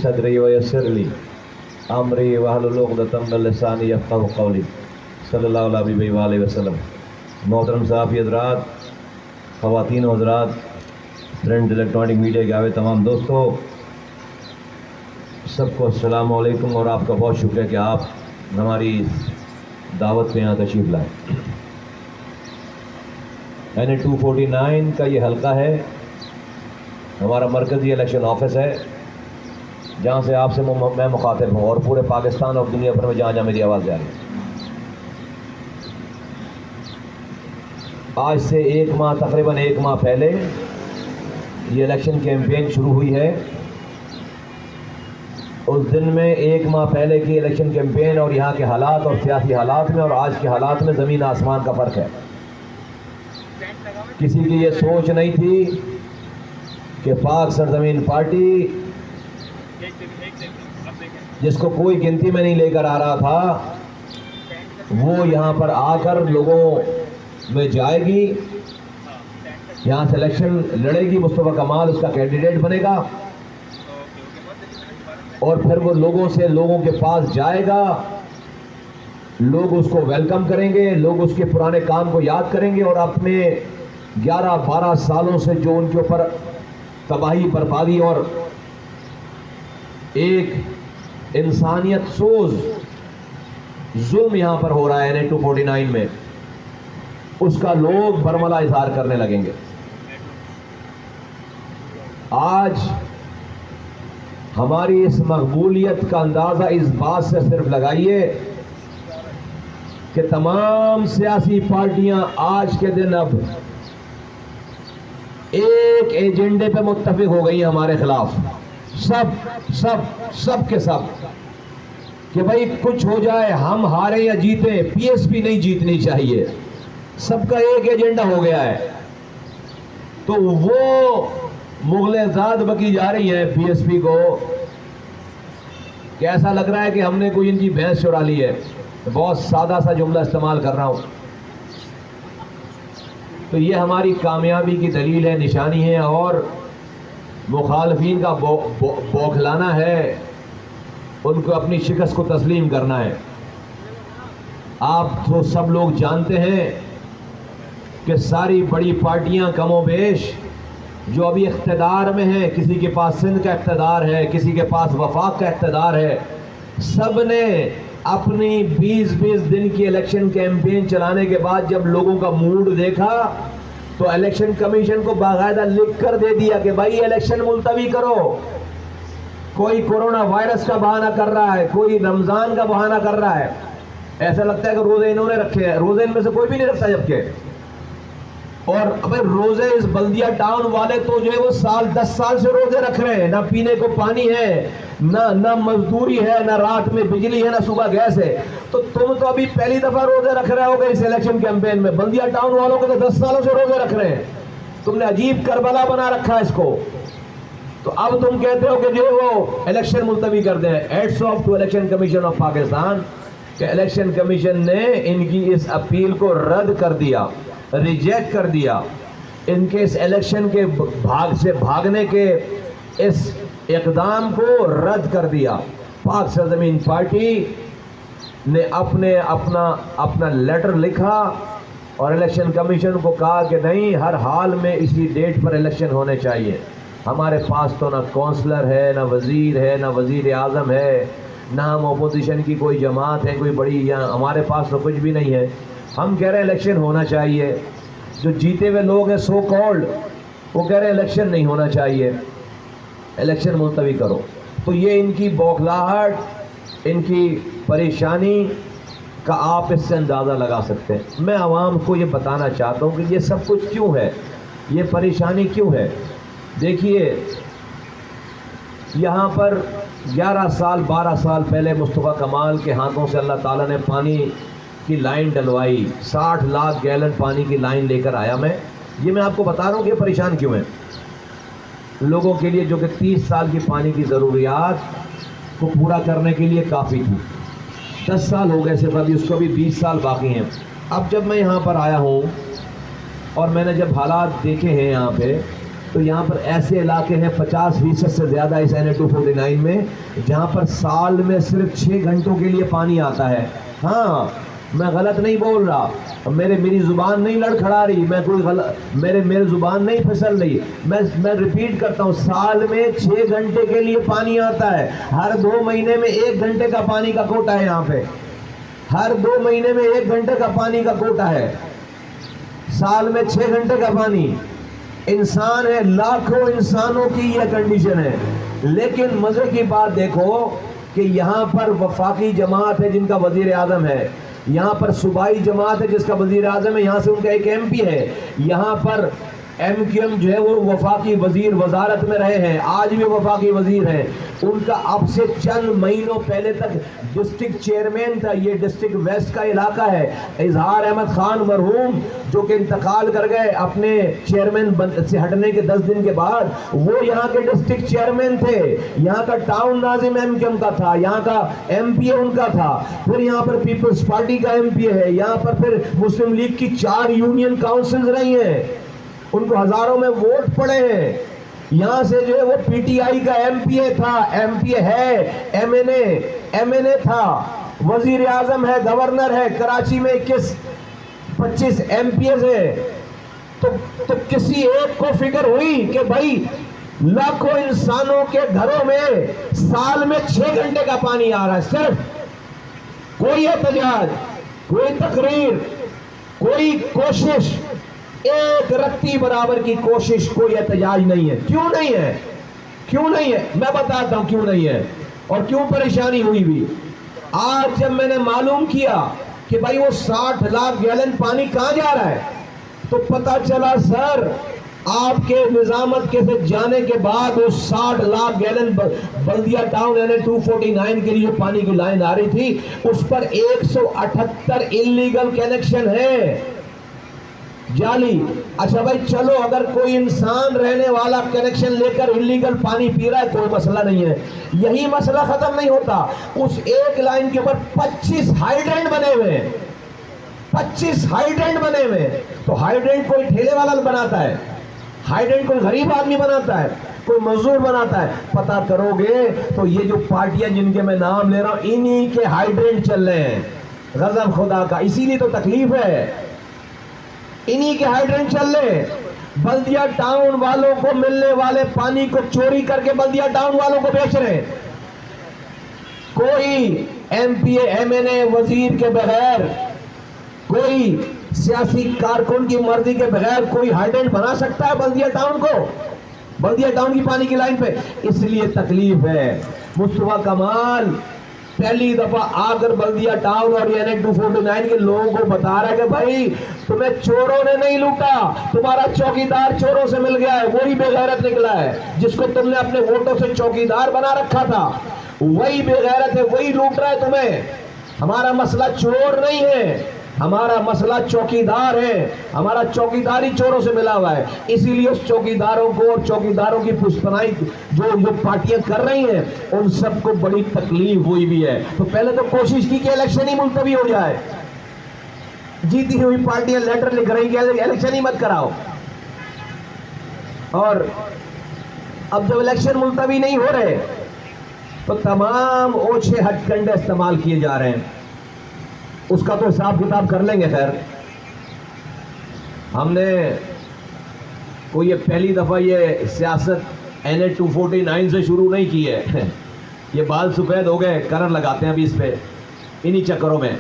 सदरी वयस्सिरली अमरी वहलुल उक़दतम मिन लिसानी यफ़क़हू क़ौली सल्लल्लाहु अलैहि वसल्लम। मोहतरम सहाफ़ी हज़रात, ख़वातीन हज़रात, प्रिंट इलेक्ट्रॉनिक मीडिया के आवे तमाम दोस्तों, सबको अस्सलाम वालेकुम और आपका बहुत शुक्रिया कि आप हमारी दावत पे यहाँ तशरीफ़ लाए। यानी 249 का ये हल्का है, हमारा मरकज़ी इलेक्शन ऑफिस है, जहाँ से आपसे मैं मुखातिब हूँ और पूरे पाकिस्तान और दुनिया भर में जहाँ जहाँ मेरी आवाज़ जा रही है। आज से तकरीबन एक माह पहले ये इलेक्शन कैंपेन शुरू हुई है। उस दिन में एक माह पहले की इलेक्शन कैंपेन और यहाँ के हालात और सियासी हालात में और आज के हालात में ज़मीन आसमान का फ़र्क है। किसी की ये सोच नहीं थी कि पाक सरजमीन पार्टी, जिसको कोई गिनती में नहीं लेकर आ रहा था, वो यहाँ पर आकर लोगों में जाएगी, यहाँ से इलेक्शन लड़ेगी, मुस्तफ़ा कमाल उसका कैंडिडेट बनेगा और फिर वो लोगों के पास जाएगा, लोग उसको वेलकम करेंगे, लोग उसके पुराने काम को याद करेंगे और अपने 11-12 सालों से जो उनके ऊपर तबाही, बर्बादी और एक इंसानियत सोज जुल्म यहाँ पर हो रहा है NA 249 में, उसका लोग बरमला इजहार करने लगेंगे। आज हमारी इस मकबूलियत का अंदाज़ा इस बात से सिर्फ लगाइए कि तमाम सियासी पार्टियां आज के दिन अब एक एजेंडे पे मुत्तफिक हो गई हमारे खिलाफ, सब के सब, कि भाई कुछ हो जाए, हम हारे या जीते, PSP नहीं जीतनी चाहिए। सबका एक एजेंडा हो गया है। तो वो मुगल-ए-ज़ाद बकी जा रही है PSP को, कैसा लग रहा है कि हमने कोई इनकी भैंस चुरा ली है। बहुत सादा सा जुमला इस्तेमाल कर रहा हूं। तो ये हमारी कामयाबी की दलील है, निशानी है और मुखालफीन का बौखलाना है, उनको अपनी शिकस्त को तस्लीम करना है। आप तो सब लोग जानते हैं कि सारी बड़ी पार्टियां कमोबेश जो अभी इख्तिदार में हैं, किसी के पास सिंध का इख्तिदार है, किसी के पास वफाक का इख्तिदार है, सब ने अपनी 20-20 दिन की इलेक्शन कैंपेन चलाने के बाद जब लोगों का मूड देखा तो इलेक्शन कमीशन को बाकायदा लिख कर दे दिया कि भाई इलेक्शन मुलतवी करो। कोई कोरोना वायरस का बहाना कर रहा है, कोई रमजान का बहाना कर रहा है, ऐसा लगता है कि रोजे इन्होंने रखे हैं, रोजे इनमें से कोई भी नहीं रखता। जबकि और अबे रोजे इस बल्दिया टाउन वाले तो जो है वो 10 साल से रोजे रख रहे हैं, ना पीने को पानी है, ना मजदूरी है, ना रात में बिजली है, ना सुबह गैस है। तो तुम तो अभी पहली दफा रोजे रख रहे होगे इस इलेक्शन कैंपेन में। बल्दिया टाउन वालों को तो 10 सालों से रोजे रख रहे हैं। तुमने अजीब करबला बना रखा है इसको। तो अब तुम कहते हो कि जो वो इलेक्शन मुलतवी कर दें। Hats off to election commission of Pakistan के इलेक्शन कमीशन ने इनकी इस अपील को रद्द कर दिया, रिजेक्ट कर दिया। इनके इस इलेक्शन के भागने के इस इक़दाम को रद्द कर दिया। पाक सरजमीन पार्टी ने अपना लेटर लिखा और इलेक्शन कमीशन को कहा कि नहीं, हर हाल में इसी डेट पर इलेक्शन होने चाहिए। हमारे पास तो ना कौंसलर है, ना वज़ीर है, ना वज़ीर आज़म है, ना हम अपोजिशन की कोई जमात है कोई बड़ी, या हमारे पास तो कुछ भी नहीं है। हम कह रहे हैं इलेक्शन होना चाहिए। जो जीते हुए लोग हैं सो कॉल्ड, वो कह रहे हैं इलेक्शन नहीं होना चाहिए, इलेक्शन मुलतवी करो। तो ये इनकी बौखलाहट, इनकी परेशानी का आप इससे अंदाज़ा लगा सकते हैं। मैं आवाम को ये बताना चाहता हूँ कि ये सब कुछ क्यों है, ये परेशानी क्यों है। देखिए, यहाँ पर 11 साल 12 साल पहले मुस्तफ़ा कमाल के हाथों से अल्लाह ताला ने पानी की लाइन डलवाई। 60 लाख गैलन पानी की लाइन लेकर आया मैं। ये मैं आपको बता रहा हूँ कि परेशान क्यों है लोगों के लिए, जो कि 30 साल की पानी की ज़रूरियात को पूरा करने के लिए काफ़ी थी। 10 साल हो गए सिर्फ, अभी उसको भी 20 साल बाकी हैं। अब जब मैं यहाँ पर आया हूँ और मैंने जब हालात देखे हैं यहाँ पे, तो यहाँ पर ऐसे इलाके हैं 50% से ज़्यादा इस Na-249 में, जहाँ पर साल में सिर्फ 6 घंटों के लिए पानी आता है। हाँ, मैं गलत नहीं बोल रहा, मेरी जुबान नहीं लड़खड़ा रही, मैं कोई गलत, मेरे जुबान नहीं फिसल रही, मैं रिपीट करता हूँ, साल में 6 घंटे के लिए पानी आता है। हर 2 महीने में 1 घंटे का पानी का कोटा है यहाँ पे, हर 2 महीने में 1 घंटे का पानी का कोटा है, साल में 6 घंटे का पानी। इंसान है, लाखों इंसानों की यह कंडीशन है। लेकिन मजे की बात देखो कि यहाँ पर वफाकी जमात है जिनका वजीर आजम है, यहाँ पर सूबाई जमात है जिसका वजीर आजम है, यहाँ से उनका एक MP है, यहाँ पर MQM जो है वो वफाकी वजीर वजारत में रहे हैं, आज भी वफाकी वजीर हैं। उनका अब से चंद महीनों पहले तक डिस्ट्रिक्ट चेयरमैन था। ये डिस्ट्रिक्ट वेस्ट का इलाका है। इजहार अहमद खान मरहूम जो कि इंतकाल कर गए अपने चेयरमैन से हटने के 10 दिन के बाद, वो यहाँ के डिस्ट्रिक्ट चेयरमैन थे। यहाँ का टाउन नाजिम MQM का था, यहाँ का MPA उनका था, फिर यहाँ पर पीपल्स पार्टी का MPA है, यहाँ पर फिर मुस्लिम लीग की 4 यूनियन काउंसिल रही हैं, उनको हजारों में वोट पड़े हैं। यहाँ से जो है वो PTI का MPA था, MPA है, MNA था, वजीर आजम है, गवर्नर है, कराची में 21-25 MPs है। तो किसी एक को फिक्र हुई कि भाई लाखों इंसानों के घरों में साल में 6 घंटे का पानी आ रहा है सिर्फ? कोई एहतजाज, कोई तकरीर, कोई कोशिश, एक रत्ती बराबर की कोशिश, कोई एहतजाज नहीं है। क्यों नहीं है? क्यों नहीं है? मैं बताता हूं क्यों नहीं है और क्यों परेशानी हुई भी। आज जब मैंने मालूम किया कि भाई वो 60 लाख गैलन पानी कहां जा रहा है, तो पता चला सर आपके निजामत के से जाने के बाद वो 60 लाख गैलन बल्दिया टाउन Na-249 के लिए पानी की लाइन आ रही थी, उस पर 178 इलीगल कनेक्शन है, जाली। अच्छा भाई चलो, अगर कोई इंसान रहने वाला कनेक्शन लेकर इलीगल पानी पी रहा है कोई मसला नहीं है, यही मसला खत्म नहीं होता। उस एक लाइन के ऊपर 25 हाइड्रेंट बने हुए हैं, 25 हाइड्रेंट बने हुए हैं। तो हाइड्रेंट कोई ठेले वाला बनाता है, हाइड्रेंट कोई गरीब आदमी बनाता है, कोई मजदूर बनाता है? पता करोगे तो ये जो पार्टियां जिनके मैं नाम ले रहा हूं, इन्हीं के हाइड्रेंट चल रहे हैं, गजब खुदा का। इसीलिए तो तकलीफ है, इन्हीं के हाइड्रेंट चल रहे। बल्दिया टाउन वालों को मिलने वाले पानी को चोरी करके बल्दिया टाउन वालों को बेच रहे। कोई MPA MNA वजीर के बगैर, कोई सियासी कारकुन की मर्जी के बगैर कोई हाइड्रेंट बना सकता है बल्दिया टाउन को, बल्दिया टाउन की पानी की लाइन पे? इसलिए तकलीफ है। मुस्तफा कमाल पहली दफा आकर बल्दिया टाउन और Na-249 के लोगों को बता रहा है कि भाई तुम्हें चोरों ने नहीं लूटा, तुम्हारा चौकीदार चोरों से मिल गया है, वही बेगैरत निकला है, जिसको तुमने अपने वोटों से चौकीदार बना रखा था, वही बेगैरत है, वही लूट रहा है तुम्हें। हमारा मसला चोर नहीं है, हमारा मसला चौकीदार है, हमारा चौकीदारी चोरों से मिला हुआ है। इसीलिए उस चौकीदारों को और चौकीदारों की पुष्पनाई जो पार्टियां कर रही हैं, उन सबको बड़ी तकलीफ हुई भी है। तो पहले तो कोशिश की कि इलेक्शन ही मुलतवी हो जाए, जीती हुई पार्टियां लेटर लिख रही कि इलेक्शन ही मत कराओ, और अब जब इलेक्शन मुलतवी नहीं हो रहे तो तमाम ओछे हथकंडे इस्तेमाल किए जा रहे हैं। उसका तो हिसाब किताब कर लेंगे। खैर, हमने कोई ये पहली दफा ये सियासत Na-249 से शुरू नहीं की है। ये बाल सफेद हो गए, करंट लगाते हैं अभी इस पे, इन्हीं चक्करों में।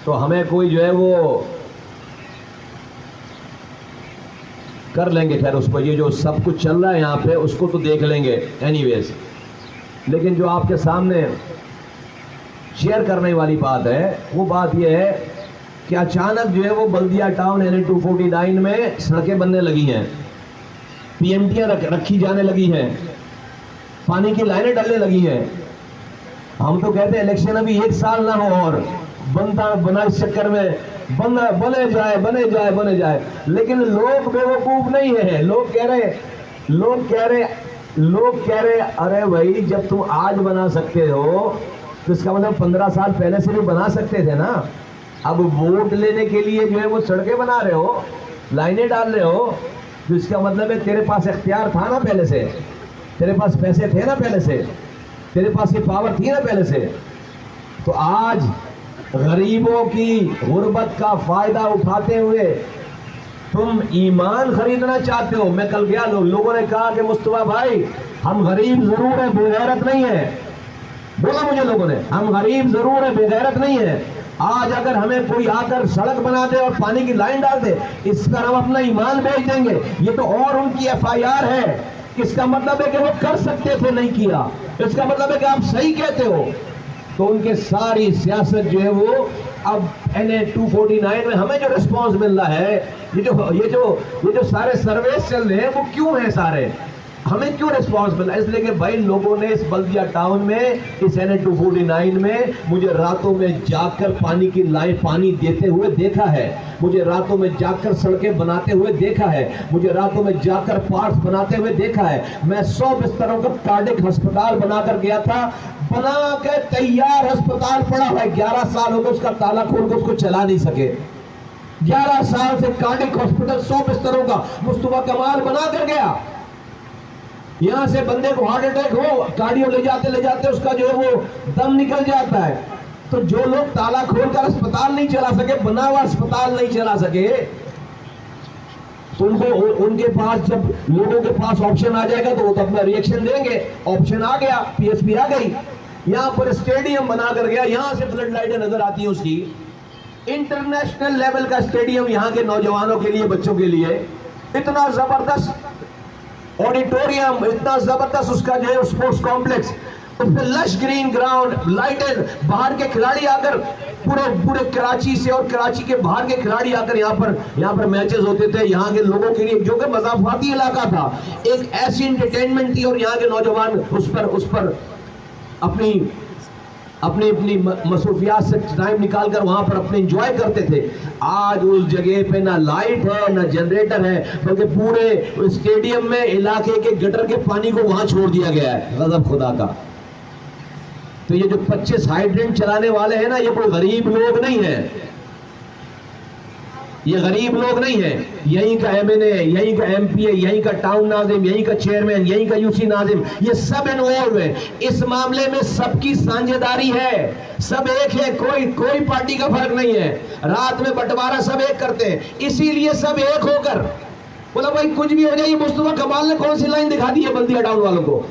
तो हमें कोई जो है वो कर लेंगे। खैर, उस पर ये जो सब कुछ चल रहा है यहाँ पे उसको तो देख लेंगे एनीवेज। लेकिन जो आपके सामने शेयर करने वाली बात है वो बात यह है कि अचानक जो है वो बल्दिया टाउन Na-249 में सड़कें बनने लगी हैं, PMTयां रखी जाने लगी हैं, पानी की लाइनें डलने लगी हैं। हम तो कहते हैं इलेक्शन अभी 1 साल ना हो और बना इस चक्कर में बने जाए। लेकिन लोग बेवकूफ नहीं है। लोग कह रहे अरे भाई जब तुम आज बना सकते हो तो इसका मतलब 15 साल पहले से भी बना सकते थे ना। अब वोट लेने के लिए जो है वो सड़कें बना रहे हो, लाइनें डाल रहे हो, तो इसका मतलब है तेरे पास इख्तियार था ना पहले से, तेरे पास पैसे थे ना पहले से, तेरे पास ये पावर थी ना पहले से। तो आज गरीबों की गुर्बत का फायदा उठाते हुए तुम ईमान खरीदना चाहते हो। मैं कल गया, लोगों ने कहा कि मुस्तफा भाई हम गरीब जरूर है, बेगैरत नहीं है। बोला मुझे लोगों ने, हम गरीब जरूर है, बेगैरत नहीं है। आज अगर हमें कोई आकर सड़क बना दे और पानी की लाइन डाल दे, इस पर हम अपना ईमान बेच देंगे। ये तो और उनकी FIR है। इसका मतलब है कि वो कर सकते थे, नहीं किया। इसका मतलब है कि आप सही कहते हो। तो उनके सारी सियासत जो है वो अब NA 249 में हमें जो रिस्पॉन्स मिल रहा है, ये जो सारे सर्वेस चल रहे हैं वो क्यों है सारे, हमें क्यों रिस्पॉन्स मिला? इसलिए कि भाई लोगों ने इस बल्दिया टाउन में, इस NA 249 में मुझे रातों में जाकर पानी की लाइन पानी देते हुए देखा है, मुझे रातों में जाकर सड़कें बनाते हुए देखा है, मुझे रातों में जाकर पार्क्स बनाते हुए देखा है। मैं 100 बिस्तरों का कार्डिक अस्पताल बनाकर गया था, बना के तैयार अस्पताल पड़ा है, 11 साल हो गए उसका ताला खोल के उसको चला नहीं सके। 11 साल से कार्डिक हॉस्पिटल 100 बिस्तरों का मुस्तफा कमाल बना कर गया। यहां से बंदे को हार्ट अटैक हो, कार्डियो ले जाते उसका जो है वो दम निकल जाता है। तो जो लोग ताला खोलकर अस्पताल नहीं चला सके, बना हुआ अस्पताल नहीं चला सके, तो उनके पास जब लोगों के पास ऑप्शन आ जाएगा तो वो तो अपना रिएक्शन देंगे। ऑप्शन आ गया, PSP आ गई, यहां पर स्टेडियम बना कर गया, यहां से फ्लड लाइटें नजर आती है उसकी। इंटरनेशनल लेवल का स्टेडियम यहां के नौजवानों के लिए, बच्चों के लिए, इतना जबरदस्त ऑडिटोरियम, इतना जबरदस्त उसका जो है स्पोर्ट्स कॉम्प्लेक्स, उसमें लश ग्रीन ग्राउंड, लाइटें, बाहर के खिलाड़ी आकर पूरे कराची से और कराची के बाहर के खिलाड़ी आकर यहाँ पर मैचेस होते थे। यहाँ के लोगों के लिए जो कि मज़ाफाती इलाका था, एक ऐसी एंटरटेनमेंट थी और यहाँ के नौजवान उस पर अपनी मसरूफियात से टाइम निकालकर वहां पर अपने एंजॉय करते थे। आज उस जगह पे ना लाइट है, ना जनरेटर है, बल्कि पूरे स्टेडियम में इलाके के गटर के पानी को वहां छोड़ दिया गया है, गजब खुदा का। तो ये जो 25 हाइड्रेंट चलाने वाले हैं ना, ये कोई गरीब लोग नहीं है, ये गरीब लोग नहीं है। यहीं का MNA, यहीं का MP, यहीं का टाउन नाजिम, यहीं का चेयरमैन, यहीं का UC नाजिम, ये सब इन्वॉल्व है इस मामले में। सबकी साझेदारी है, सब एक है, कोई पार्टी का फर्क नहीं है। रात में बंटवारा सब एक करते हैं, इसीलिए सब एक होकर बोला भाई कुछ भी हो जाए। मुस्तफा कमाल ने कौन सी लाइन दिखा दी है बल्दिया टाउन वालों को?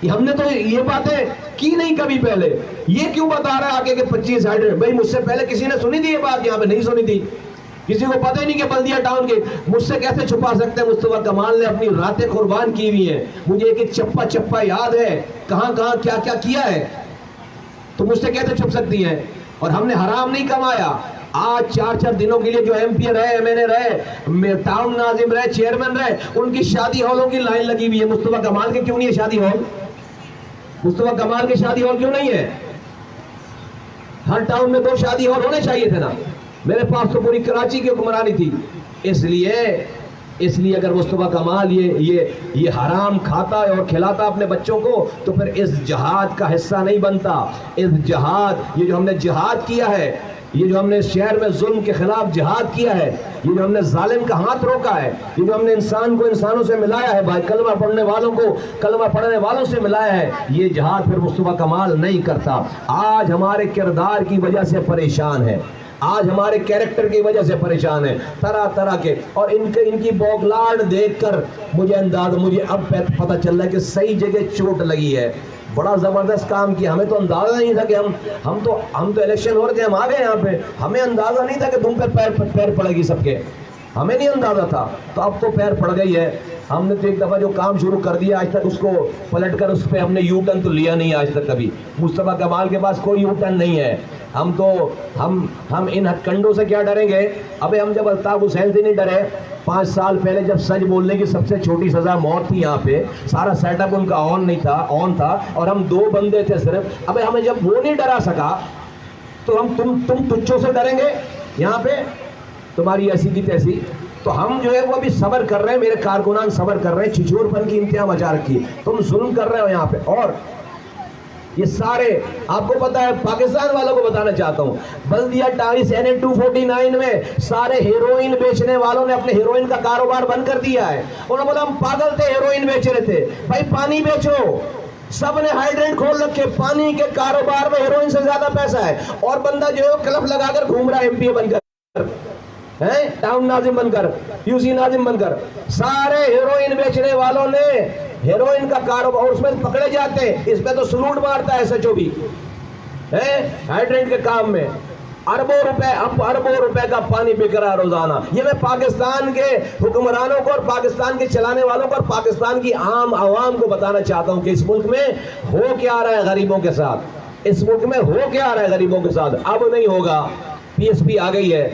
हमने तो ये बातें की नहीं कभी पहले। ये क्यों बता रहा है आगे के 25 हाइड्रेंट? भाई मुझसे पहले किसी ने सुनी थी ये बात? यहाँ पे नहीं सुनी थी, किसी को पता ही नहीं कि बल्दिया टाउन के। मुझसे कैसे छुपा सकते हैं? मुस्तफा कमाल ने अपनी रातें कुर्बान की हुई है, मुझे एक चप्पा याद है, कहां क्या क्या किया है, तो मुझसे कैसे छुप सकती है? और हमने हराम नहीं कमाया। आज 4 दिनों के लिए जो MP रहे, MNA रहे, टाउन नाजिम रहे, चेयरमैन रहे, उनकी शादी हॉलों की लाइन लगी हुई है। मुस्तफा कमाल के क्यों नहीं है शादी हॉल? मुस्तफा कमाल के शादी हॉल क्यों नहीं है? हर टाउन में 2 शादी हॉल होने चाहिए थे ना। मेरे पास तो पूरी कराची की हुक्मरानी थी। इसलिए अगर मुस्तफा कमाल ये हराम खाता है और खिलाता अपने बच्चों को, तो फिर इस जिहाद का हिस्सा नहीं बनता। इस जिहाद, ये जो हमने जिहाद किया है, ये जो हमने शहर में जुल्म के खिलाफ जिहाद किया है, ये जो हमने जालिम का हाथ रोका है, ये जो हमने इंसान को इंसानों से मिलाया है, भाई कलमा पढ़ने वालों को कलमा पढ़ने वालों से मिलाया है, ये जिहाद फिर मुस्तफा कमाल नहीं करता। आज हमारे किरदार की वजह से परेशान है, आज हमारे कैरेक्टर की वजह से परेशान है, तरह के। और इनकी बौखलाहट देखकर मुझे अब पता चल रहा है कि सही जगह चोट लगी है। बड़ा जबरदस्त काम किया। हमें तो अंदाजा नहीं था कि हम तो इलेक्शन हो रहे थे, हम आ गए यहाँ पे, हमें अंदाजा नहीं था कि तुम पर पैर पड़ेगी सबके, हमें नहीं अंदाजा था। तो अब तो पैर पड़ गई है। हमने तो एक दफा जो काम शुरू कर दिया, आज तक उसको पलटकर उस पर हमने यू टर्न तो लिया नहीं आज तक कभी। मुस्तफा कमाल के पास कोई यू टर्न नहीं है। हम इन हथकंडों से क्या डरेंगे? अबे हम जब अल्ताफ हुसैन से नहीं डरे। 5 साल पहले जब सच बोलने की सबसे छोटी सजा मौत थी, यहाँ पे सारा सेटअप उनका ऑन था और हम 2 बंदे थे सिर्फ। अबे हमें जब वो नहीं डरा सका तो हम तुम तुच्छों से डरेंगे? यहाँ पे तुम्हारी ऐसी की तैसी। तो हम जो है वो अभी सब्र कर रहे हैं, मेरे कारकुनान सब्र कर रहे हैं। छिछोरपन की इंतहा मचा रखी है, तुम जुल्म कर रहे हो यहाँ पे। और ये सारे आपको पता है, पाकिस्तान वालों को बताना चाहता हूं, बल्दिया टाइस NA-249 में सारे हेरोइन बेचने वालों ने अपने हेरोइन का कारोबार बंद कर दिया है। उन्होंने बोला हम पागल थे, हेरोइन बेच रहे थे। भाई पानी बेचो, सबने हाइड्रेंट खोल रखे, पानी के कारोबार में हेरोइन से ज्यादा पैसा है। और बंदा जो है क्लब लगाकर घूम रहा है MPA बनकर, है टाउन नाजिम बनकर, UC नाजिम बनकर। सारे हेरोइन बेचने वालों ने हेरोइन का कारोबार, उसमें पकड़े जाते हैं, इसमें तो सलूट मारता है SHO भी, है हाइड्रेंट के काम में अरबों रुपए, अब अरबों रुपए का पानी बिक रहा है रोजाना। ये मैं पाकिस्तान के हुक्मरानों को और पाकिस्तान के चलाने वालों को और पाकिस्तान की आम आवाम को बताना चाहता हूं कि इस मुल्क में हो क्या रहा है गरीबों के साथ, इस मुल्क में हो क्या रहा है गरीबों के साथ। अब नहीं होगा, PSP आ गई है,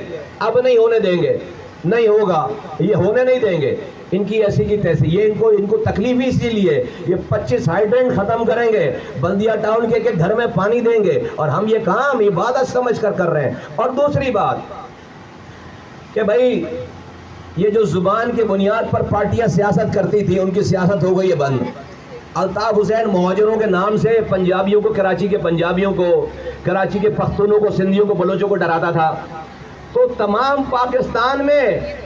अब नहीं होने देंगे, नहीं होगा, ये होने नहीं देंगे। इनकी ऐसी की तैसी, ये इनको तकलीफ ही इसीलिए, ये 25 हाइड्रेंट खत्म करेंगे, बल्दिया टाउन के घर में पानी देंगे, और हम ये काम इबादत समझ कर रहे हैं। और दूसरी बात कि भाई ये जो जुबान के बुनियाद पर पार्टियां सियासत करती थी, उनकी सियासत हो गई है बंद। अल्ताफ हुसैन मुहाजिरों के नाम से पंजाबियों को, कराची के पंजाबियों को, कराची के पख्तूनों को, सिंधियों को, बलोचों को डराता था। तो तमाम पाकिस्तान में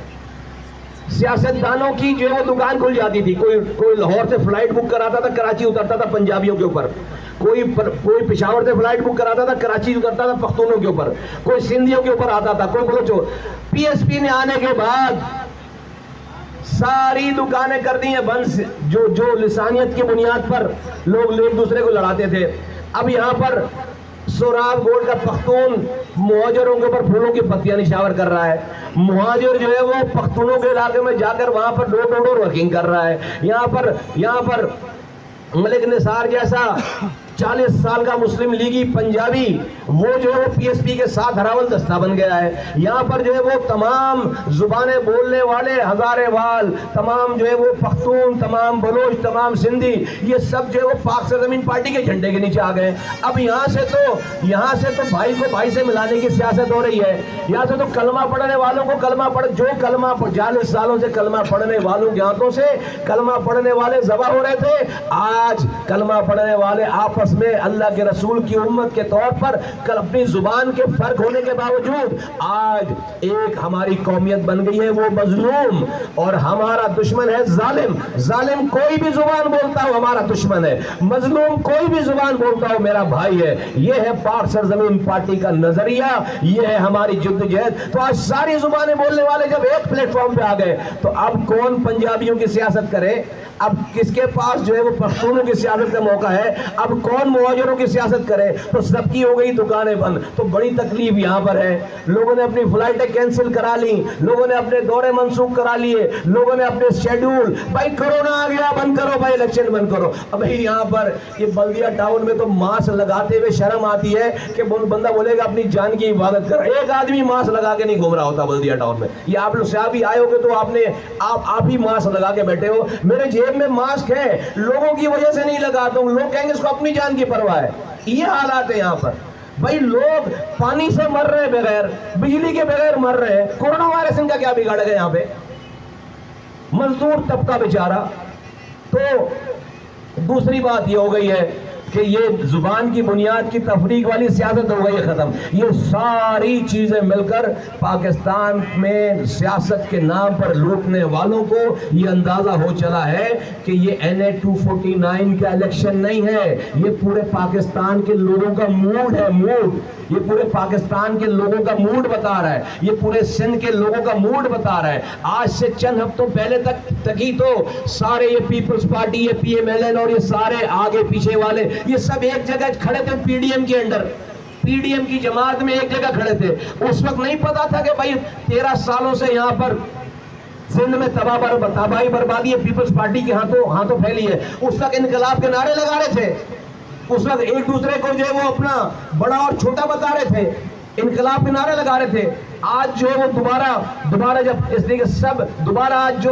सियासतदानों की जो है वो दुकान खुल जाती थी। कोई लाहौर से फ्लाइट बुक कराता था, कराची उतरता था पंजाबियों के ऊपर। कोई पेशावर से फ्लाइट बुक कराता था, कराची उतरता था पख्तूनों के ऊपर। कोई सिंधियों के ऊपर आता था, कोई बलोचों। PSP ने आने के बाद सारी दुकानें कर दी हैं बंद, जो लिसानियत की बुनियाद पर लोग एक दूसरे को लड़ाते थे। अब यहाँ पर सोराब गोल्ड का पख्तून मुहाजिरों के ऊपर फूलों की पत्तियां निशावर कर रहा है। मुहाजिर जो है वो पख्तूनों के इलाके में जाकर वहां पर डोर टू डोर वर्किंग कर रहा है। यहाँ पर मलिक निसार जैसा 40 साल का मुस्लिम लीगी पंजाबी, वो जो है वो PSP के साथ हरावल दस्ता बन गया है। यहाँ पर जो है वो तमाम जुबानें बोलने वाले हजारेवाल, तमाम जो है वो पख्तून, तमाम बलोच, तमाम सिंधी, ये सब जो है वो पाक सरजमीन पार्टी के झंडे के नीचे आ गए। अब यहाँ से तो भाई को भाई से मिलाने की सियासत हो रही है। यहाँ से तो कलमा पढ़ने वालों को कलमा पढ़, जो कलमा 40 सालों से कलमा पढ़ने वालों के हाथों से कलमा पढ़ने वाले ज़बा हो रहे थे, आज कलमा पढ़ने वाले आपस में अल्लाह के रसूल की उम्मत के तौर पर कल अपनी जुबान के फर्क होने के बावजूद आज एक हमारी कौमियत बन गई है, वो मजलूम, और हमारा दुश्मन है जालिम। जालिम कोई भी जुबान बोलता हो हमारा दुश्मन है, मजलूम कोई भी जुबान बोलता हो मेरा भाई है। ये है पाक सरजमीन पार्टी का नजरिया, ये है हमारी जद्दोजहद। तो आज सारी जुबानें बोलने वाले जब एक प्लेटफॉर्म पे आ गए, तो अब कौन पंजाबियों की सियासत करे? अब किसके पास जो है वो पख्तूनों की सियासत का मौका है? अब कौन मुहाजिरों की सियासत करे? तो सबकी हो गई दुकानें बंद। तो बड़ी तकलीफ यहाँ पर है। लोगों ने अपनी फ्लाइटें कैंसिल करा ली, लोगों ने अपने दौरे मनसूख करा लिए, लोगों ने अपने शेड्यूल, भाई कोरोना आ गया बंद करो, भाई इलेक्शन बंद करो। अब यहाँ पर ये बल्दिया टाउन में तो मास्क लगाते हुए शर्म आती है कि बंदा बोलेगा अपनी जान की हिफाजत कर। एक आदमी मास्क लगा के नहीं घूम रहा होता बल्दिया टाउन में। ये आप लोग से भी आए होगे तो आप ही मास्क लगा के बैठे हो। मेरे जेब में मास्क है, लोगों की वजह से नहीं लगाता हूं, लोग कहेंगे इसको अपनी जान की परवाह है। ये हालात है यहाँ पर। भाई लोग पानी से मर रहे हैं बगैर, बिजली के बगैर मर रहे हैं, कोरोना वायरस इनका क्या बिगाड़ेगा? यहाँ पे मजदूर तबका बेचारा। तो दूसरी बात ये हो गई है कि ये जुबान की बुनियाद की तफरीक वाली सियासत हो गई है खत्म। ये सारी चीजें मिलकर पाकिस्तान में सियासत के नाम पर लूटने वालों को ये अंदाजा हो चला है कि ये NA-249 का इलेक्शन नहीं है, ये पूरे पाकिस्तान के लोगों का मूड है। मूड, ये पूरे पाकिस्तान के लोगों का मूड बता रहा है, ये पूरे सिंध के लोगों का मूड बता रहा है। आज से चंद हफ्तों पहले तक ही तो सारे ये पीपल्स पार्टी, ये PMLN और ये सारे आगे पीछे वाले, ये सब एक जगह खड़े थे PDM के अंडर, PDM की जमात में एक जगह खड़े थे। उस वक्त नहीं पता था कि भाई 13 सालों से यहाँ पर सिंध में तबाही बर्बादी है पीपल्स पार्टी के हाथों फैली है। उस वक्त इनकलाब के नारे लगा रहे थे, उस वक्त एक दूसरे को जो है वो अपना बड़ा और छोटा बता रहे थे, इनकलाब के नारे लगा रहे थे। आज जो है वो दोबारा जब इसलिए सब दोबारा आज जो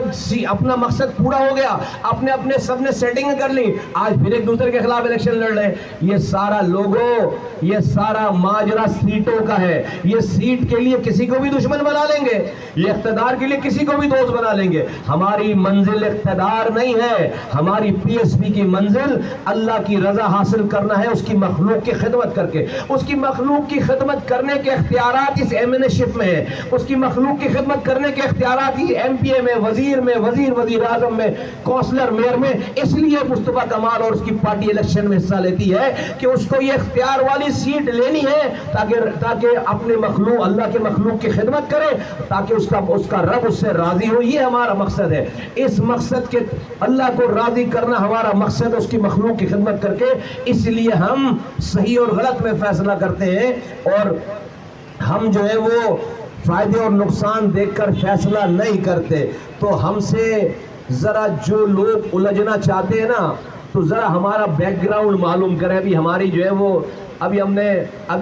अपना मकसद पूरा हो गया, अपने अपने सब ने सेटिंग कर ली, आज फिर एक दूसरे के खिलाफ इलेक्शन लड़ रहे हैं। ये सारा लोगों, ये सारा माजरा सीटों का है। ये सीट के लिए किसी को भी दुश्मन बना लेंगे, ये इख्तिदार के लिए किसी को भी दोस्त बना लेंगे। हमारी मंजिल इख्तिदार नहीं है, हमारी पीएसपी की मंजिल अल्लाह की रजा हासिल करना है, उसकी मखलूक की खिदमत करके। उसकी मखलूक की खिदमत करने के इख्तियारात इस एमएनएशिप में है, उसकी मखलूक की खिदमत करने के इख्तियारात ही एमपीए में, वजीर आजम में, कौंसलर, मेयर में। इसलिए मुस्तफा कमाल और उसकी पार्टी इलेक्शन में हिस्सा लेती है कि उसको ये इख्तियार वाली सीट लेनी है ताकि अपने मखलूक, अल्लाह के मखलूक की खिदमत करे, ताकि उसका रब उससे राजी हो। ये हमारा मकसद है। इस मकसद के अल्लाह को राजी करना हमारा मकसद है, उसकी मखलूक की खिदमत करके। इसलिए हम सही और गलत में फैसला करते हैं और हम जो है वो फायदे और नुकसान देखकर फैसला नहीं करते। तो हमसे जरा जो लोग उलझना चाहते हैं ना, तो जरा हमारा बैकग्राउंड मालूम करें। अभी हमारी जो है वो अभी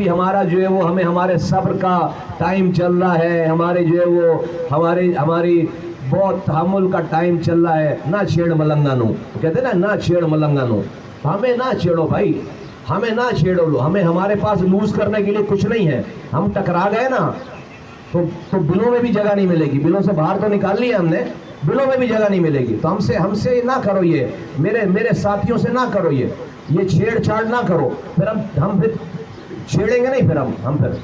हमारा जो है वो हमारे सब्र का टाइम चल रहा है, हमारे जो है वो हमारी बहुत तहम्मुल का टाइम चल रहा है। ना छेड़ मलंगानू, कहते हैं ना छेड़ मलंगानू, हमें ना छेड़ो भाई, हमें ना छेड़ो लो। हमारे पास लूज करने के लिए कुछ नहीं है। हम टकरा गए ना तो बिलों में भी जगह नहीं मिलेगी। बिलों से बाहर तो निकाल लिया हमने, बिलों में भी जगह नहीं मिलेगी। तो हमसे ना करो ये, मेरे साथियों से ना करो ये छेड़छाड़ ना करो। फिर हम फिर छेड़ेंगे नहीं, फिर हम फिर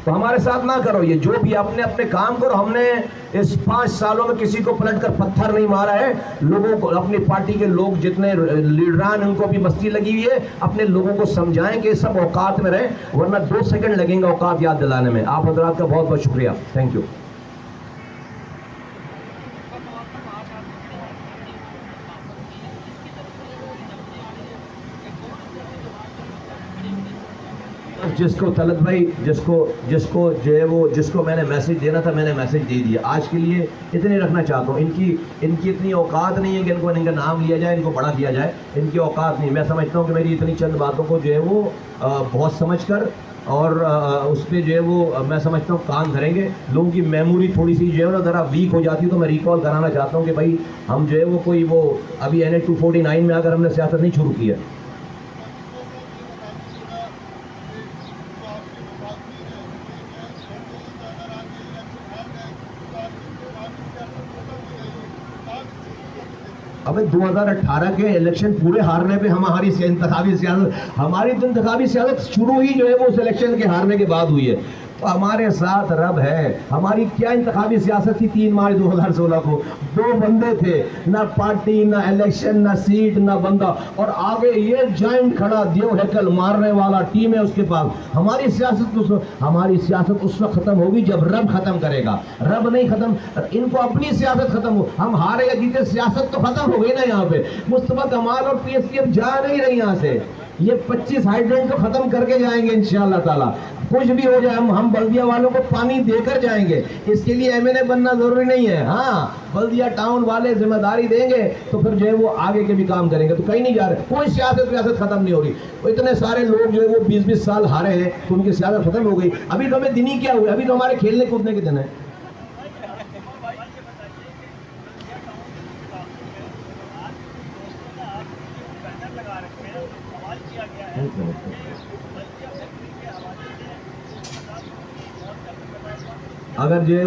तो हमारे साथ ना करो ये। जो भी अपने अपने काम करो। हमने इस 5 सालों में किसी को पलट कर पत्थर नहीं मारा है। लोगों को, अपनी पार्टी के लोग जितने लीडरान, उनको भी मस्ती लगी हुई है। अपने लोगों को समझाएं कि सब औकात में रहें, वरना 2 सेकंड लगेंगे औकात याद दिलाने में। आप हजरात का बहुत बहुत शुक्रिया, थैंक यू। जिसको तलत भाई, जिसको जो है वो, जिसको मैंने मैसेज देना था मैंने मैसेज दे दिया। आज के लिए इतने रखना चाहता हूँ। इनकी इतनी औकात नहीं है कि इनका नाम लिया जाए, इनको बड़ा किया जाए। इनकी औकात नहीं। मैं समझता हूँ कि मेरी इतनी चंद बातों को जो है वो बहुत समझ कर और उस पर जो है वो मैं समझता हूँ काम करेंगे। लोगों की मेमोरी थोड़ी सी जो है ना ज़रा वीक हो जाती है, तो मैं रिकॉल कराना चाहता हूँ कि भाई हम जो है वो कोई वो अभी NA 249 में अगर हमने सियासत नहीं शुरू की है। अबे 2018 के इलेक्शन पूरे हारने पे हमारी इंतखाबी सियासत शुरू ही जो है वो उस इलेक्शन के हारने के बाद हुई है। तो हमारे साथ रब है। हमारी क्या इंतखाबी सियासत थी 3 मार्च 2016 को? 2 बंदे थे, ना पार्टी, ना इलेक्शन, ना सीट, ना बंदा, और आगे ये जाइंट खड़ा देव हैकल मारने वाला टीम है उसके पास। हमारी सियासत उस वक्त खत्म होगी जब रब खत्म करेगा। रब नहीं खत्म, इनको अपनी सियासत खत्म हो। हम हारे या जीते, सियासत तो खत्म हो गई ना। यहाँ पे मुस्तफा कमाल और पीएसपी अब जा नहीं रही यहाँ से। ये 25 हाइड्रेंट को खत्म करके जाएंगे इंशाअल्लाह ताला। कुछ भी हो जाए, हम बल्दिया वालों को पानी देकर जाएंगे। इसके लिए MNA बनना जरूरी नहीं है। हाँ, बल्दिया टाउन वाले जिम्मेदारी देंगे तो फिर जो है वो आगे के भी काम करेंगे। तो कहीं नहीं जा रहे, कोई सियासत खत्म नहीं हो रही। तो इतने सारे लोग जो है वो 20-20 साल हारे हैं तो उनकी सियासत खत्म हो गई। अभी तो हमें दिन ही क्या हुए, अभी तो हमारे खेलने कूदने के दिन है। अगर जो है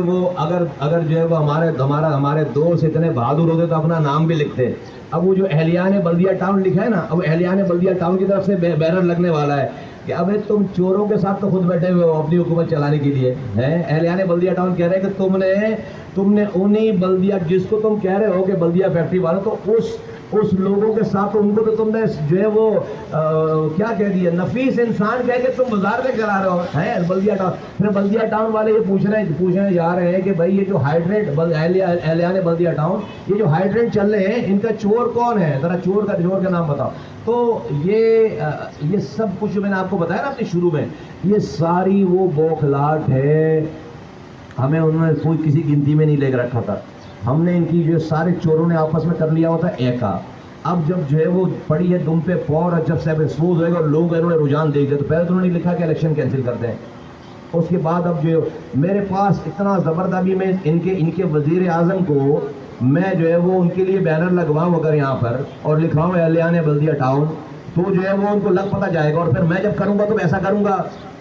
वो हमारे दोस्त इतने बहादुर होते तो अपना नाम भी लिखते। अब वो जो अहलियान बल्दिया टाउन लिखा है ना, अब अहलियान बल्दिया टाउन की तरफ से बैनर लगने वाला है कि अबे तुम चोरों के साथ तो खुद बैठे हुए हो अपनी हुकूमत चलाने के लिए है। अहलियान बल्दिया टाउन कह रहे हैं कि तुमने उन्हीं बल्दिया, जिसको तुम कह रहे हो कि बल्दिया फैक्ट्री वाला, तो उस लोगों के साथ तो उनको तो तुमने जो है वो क्या कह दिया, नफीस इंसान कह के तुम बाजार में चला रहे हो है बल्दिया टाउन। फिर बल्दिया टाउन वाले ये पूछने जा रहे हैं कि भाई ये जो हाइड्रेंट एहलियान बल्दिया टाउन, ये जो हाइड्रेंट चल रहे हैं, इनका चोर कौन है? जरा चोर का नाम बताओ। तो ये सब कुछ मैंने आपको बताया ना अपने शुरू में, ये सारी वो बौखलाहट है। हमें उन्होंने कोई किसी गिनती में नहीं लेकर रखा था। हमने इनकी जो सारे चोरों ने आपस में कर लिया होता एका। अब जब जो है वो पड़ी है दुम पे पौर, और जब सब एक्सपोज होएगा और लोग इन्होंने रुझान देख दिया, तो पहले तो उन्होंने लिखा कि इलेक्शन कैंसिल करते हैं। उसके बाद अब जो मेरे पास इतना ज़बरदस्त, अभी मैं इनके वज़ीर आज़म को मैं जो है वो उनके लिए बैनर लगवाऊँ अगर यहाँ पर और लिखवाऊँ एहलियान बल्दिया टाउन, तो जो है वो उनको लग पता जाएगा। और फिर मैं जब करूँगा तो ऐसा करूँगा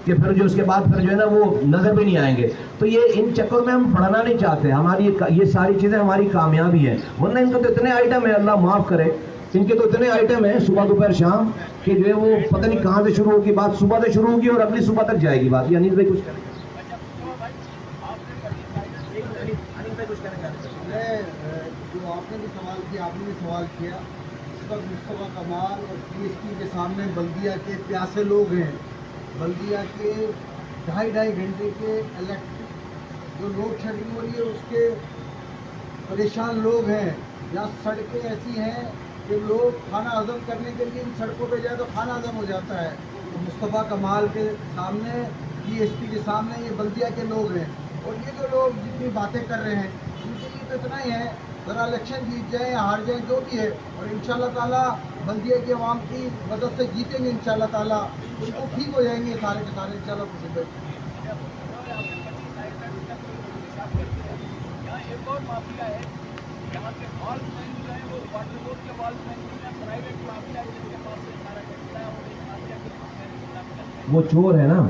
कि फिर जो उसके बाद फिर जो है ना वो नज़र भी नहीं आएंगे। तो ये इन चक्कर में हम पढ़ना नहीं चाहते, हमारी ये सारी चीज़ें हमारी कामयाबी है। वरना इनको तो इतने आइटम है, अल्लाह माफ़ करे, इनके तो इतने आइटम है सुबह दोपहर शाम कि जो है वो पता नहीं कहाँ से शुरू होगी बात, सुबह से शुरू होगी और अगली सुबह तक जाएगी बात। यानी भाई कुछ जो आपने भी सवाल किया, आपने भी सवाल किया, इस वक्त मुस्तफ़ा कमाल और पीएसपी के सामने बल्दिया के प्यासे लोग हैं। बल्दिया के 2.5 घंटे के इलेक्ट्रिक जो लोड शेडिंग हो रही है उसके परेशान लोग हैं। यहाँ सड़कें ऐसी हैं कि लोग खाना हजम करने के लिए इन सड़कों पे जाए तो खाना हजम हो जाता है। तो मुस्तफ़ा कमाल के सामने, पीएसपी के सामने ये बल्दिया के लोग हैं। और ये जो लोग जितनी बातें कर रहे हैं उनके लिए तो इतना ही है, ज़रा इलेक्शन जीत जाए या हार जाए जो भी है, और इंशाल्लाह ताला बल्दिया के अवाम की मदद से जीतेंगे इंशाल्लाह ताला, उनको ठीक हो जाएंगे सारे के सारे इंशाल्लाह। एक और माफिया है यहाँ के वॉल्समैन जो है वो वाटर बोर्ड के वॉल्समैन जो है प्राइवेट माफिया है जिसके पास से सारा कचरा है और एक माफिया के वो चोर है ना।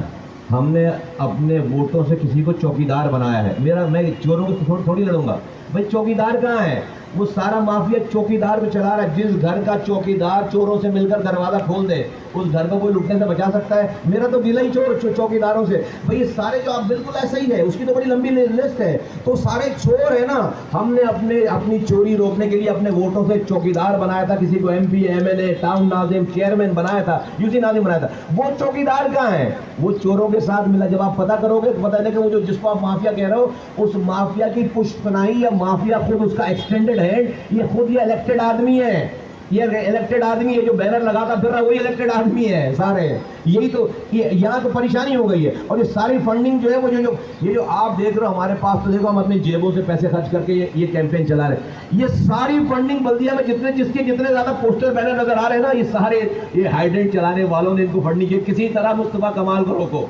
हमने अपने वोटों से किसी को चौकीदार बनाया है। मैं चोरों को थोड़ी लड़ूंगा भाई, चौकीदार कहाँ है? वो सारा माफिया चौकीदार पे चला रहा है। जिस घर का चौकीदार चोरों से मिलकर दरवाजा खोल दे उस घर को कोई लुटने से बचा सकता है? मेरा तो दिल ही चौकीदारों से भाई। ये सारे जो आप बिल्कुल ऐसा ही है, उसकी तो बड़ी लंबी लिस्ट है। तो सारे चोर है ना। हमने अपनी चोरी रोकने के लिए अपने वोटों से चौकीदार बनाया था, किसी को MP MLA town Nazim chairman बनाया था, यूसी नाजिम बनाया था। वो चौकीदार कहाँ है? वो चोरों के साथ मिला। जब आप पता करोगे तो पता चलेगा वो जो जिसको आप माफिया कह रहे हो उस माफिया की पुष्टनाई या माफिया खुद उसका एक्सटेंडेड हेड, ये खुद ये इलेक्टेड आदमी है। ये इलेक्टेड आदमी है जो बैनर लगाता फिर रहा, वही इलेक्टेड आदमी है सारे। यही तो यहाँ तो परेशानी हो गई है। और ये सारी फंडिंग जो है वो जो आप देख रहे हो हमारे पास, तो देखो हम अपनी जेबों से पैसे खर्च करके ये कैंपेन चला रहे हैं। ये सारी फंडिंग बल्दिया में जितने ज्यादा पोस्टर बैनर नजर आ रहे हैं ना, ये सारे ये हाइड्रेंट चलाने वालों ने इनको फंडिंग की। किसी तरह मुस्तफा कमाल को रोको,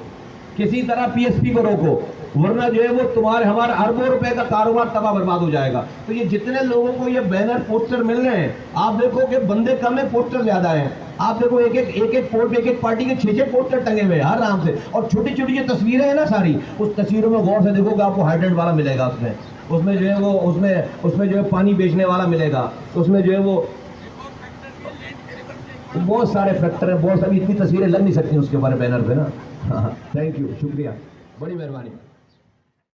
किसी तरह PSP को रोको, वरना जो है वो हमारा अरबों रुपए का कारोबार तबाह बर्बाद हो जाएगा। तो ये जितने लोगों को ये बैनर पोस्टर मिल रहे हैं, आप देखो कि बंदे कम है पोस्टर ज्यादा है। आप देखो एक पार्टी के 6 पोस्टर टंगे हुए हैं हर नाम से। और छोटी छोटी जो तस्वीरें हैं ना सारी, उस तस्वीरों में गौर से देखोगे आपको हाइड्रेंट वाला मिलेगा, उसमें जो है वो उसमें जो है पानी बेचने वाला मिलेगा, उसमें जो है वो बहुत सारे फैक्टर है, बहुत सारी इतनी तस्वीरें लग नहीं सकती उसके बारे बैनर पे ना। हाँ, थैंक यू, शुक्रिया, बड़ी मेहरबानी।